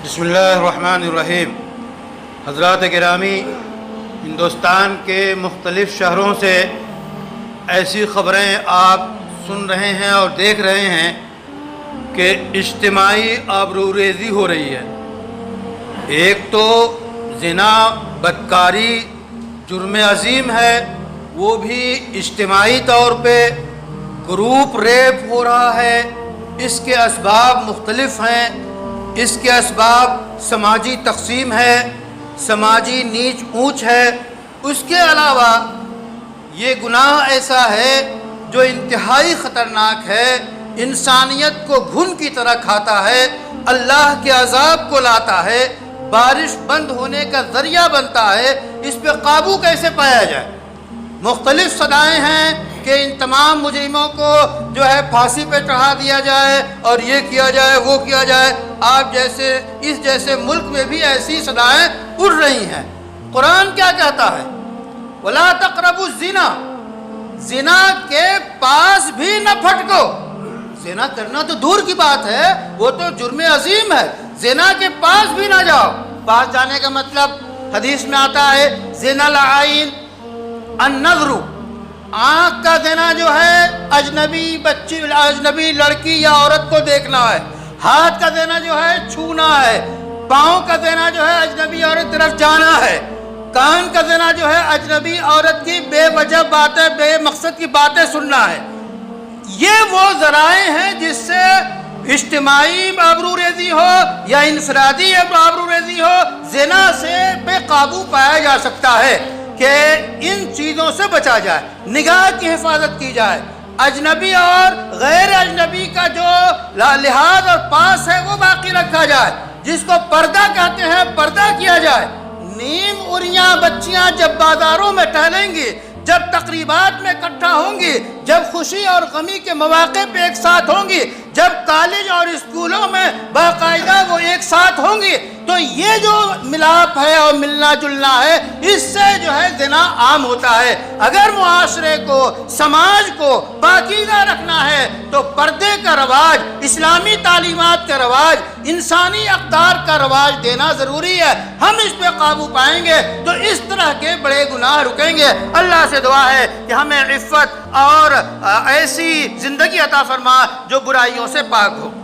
بسم اللہ الرحمن الرحیم۔ حضرات گرامی، ہندوستان کے مختلف شہروں سے ایسی خبریں آپ سن رہے ہیں اور دیکھ رہے ہیں کہ اجتماعی آبروریزی ہو رہی ہے۔ ایک تو زنا، بدکاری جرم عظیم ہے، وہ بھی اجتماعی طور پہ گروپ ریپ ہو رہا ہے۔ اس کے اسباب مختلف ہیں۔ اس کے اسباب سماجی تقسیم ہے، سماجی نیچ اونچ ہے۔ اس کے علاوہ یہ گناہ ایسا ہے جو انتہائی خطرناک ہے، انسانیت کو گھن کی طرح کھاتا ہے، اللہ کے عذاب کو لاتا ہے، بارش بند ہونے کا ذریعہ بنتا ہے۔ اس پہ قابو کیسے پایا جائے؟ مختلف صدائیں ہیں کہ ان تمام مجرموں کو جو ہے پھانسی پہ چڑھا دیا جائے اور یہ کیا جائے، وہ کیا جائے۔ آپ جیسے اس جیسے ملک میں بھی ایسی صدائیں اٹھ رہی ہیں۔ قرآن کیا کہتا ہے؟ وَلَا تَقْرَبُوا الزِّنَا، زنا کے پاس بھی نہ پھٹکو۔ زنا کرنا تو دور کی بات ہے، وہ تو جرم عظیم ہے۔ زنا کے پاس بھی نہ جاؤ۔ پاس جانے کا مطلب حدیث میں آتا ہے زنا العین النظر، آنکھ کا زنا جو ہے اجنبی بچی، اجنبی لڑکی یا عورت کو دیکھنا ہے۔ ہاتھ کا زنا جو ہے چھونا ہے۔ پاؤں کا زنا جو ہے اجنبی عورت طرف جانا ہے۔ کان کا زنا جو ہے اجنبی عورت کی بے وجہ باتیں، بے مقصد کی باتیں سننا ہے۔ یہ وہ ذرائع ہیں جس سے اجتماعی آبروریزی ہو یا انفرادی آبروریزی ہو، زنا سے بے قابو پایا جا سکتا ہے کہ ان چیزوں سے بچا جائے، نگاہ کی حفاظت کی جائے، اجنبی اور غیر اجنبی کا جو لحاظ اور پاس ہے وہ باقی رکھا جائے، جس کو پردہ کہتے ہیں پردہ کیا جائے۔ نیم عریاں بچیاں جب بازاروں میں ٹہلیں گی، جب تقریبات میں اکٹھا ہوں گی، جب خوشی اور غمی کے مواقع پہ ایک ساتھ ہوں گی، جب کالج اور اسکولوں میں باقاعدہ وہ ایک ساتھ ہوں گی، تو یہ جو ملاپ ہے اور ملنا جلنا ہے، اس سے جو ہے زنا عام ہوتا ہے۔ اگر معاشرے کو، سماج کو پاکیزہ رکھنا ہے تو پردے کا رواج، اسلامی تعلیمات کا رواج، انسانی اقدار کا رواج دینا ضروری ہے۔ ہم اس پہ قابو پائیں گے تو اس طرح کے بڑے گناہ رکیں گے۔ اللہ سے دعا ہے کہ ہمیں عفت اور ایسی زندگی عطا فرما جو برائیوں سے پاک ہو۔